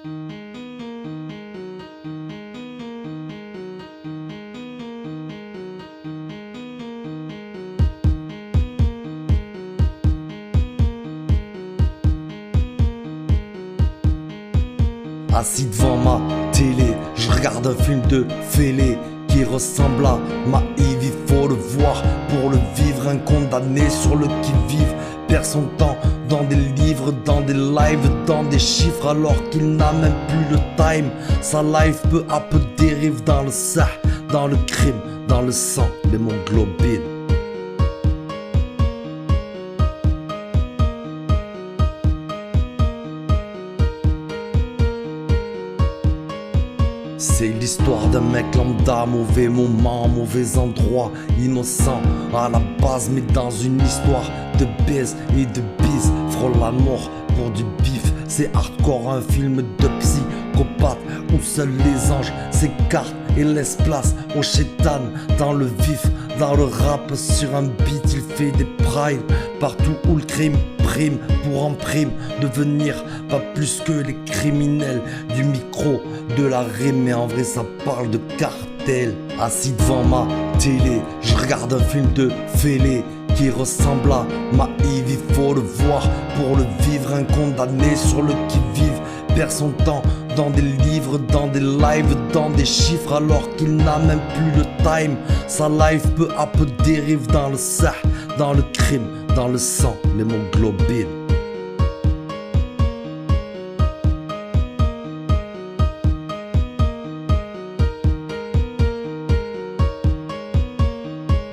Assis devant ma télé, je regarde un film de fêlé qui ressemble à Maïve, il faut le voir pour le vivre. Un condamné sur le qui-vive perd son temps dans des livres, dans des lives, dans des chiffres alors qu'il n'a même plus le time. Sa life peu à peu dérive dans le sang, dans le crime, dans le sang, l'hémoglobine. C'est l'histoire d'un mec lambda, mauvais moment, mauvais endroit, innocent à la base, mais dans une histoire de baise et de bise, frôle la mort pour du bif. C'est hardcore, un film de psychopathe où seuls les anges s'écartent et laissent place au chétan. Dans le vif, dans le rap, sur un beat, il fait des primes partout où le crime prime pour en prime devenir pas plus que les criminels du micro de la rime. Mais en vrai ça parle de cartel. Assis devant ma télé, je regarde un film de fêlé qui ressemble à Maïve, il faut le voir pour le vivre. Un condamné sur le qui-vive perd son temps dans des livres, dans des lives, dans des chiffres alors qu'il n'a même plus le time. Sa life peu à peu dérive dans le sang, dans le crime, dans le sang, l'hémoglobine.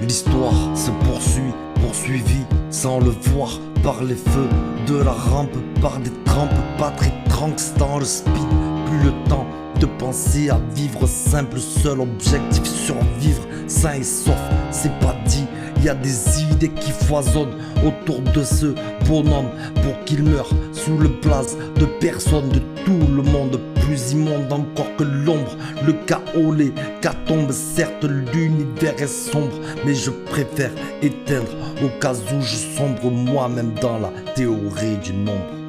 L'histoire se poursuit, poursuivie sans le voir par les feux de la rampe, par des trampes, pas très tranks dans le speed. Plus le temps de penser à vivre simple, seul objectif survivre, sain et sauf, c'est pas dit. Y a des idées qui foisonnent autour de ce bonhomme pour qu'il meure sous le place de personne, de tout le monde, plus immonde encore que l'ombre, le chaos, les catombes. Certes l'univers est sombre, mais je préfère éteindre au cas où je sombre moi-même dans la théorie du nombre.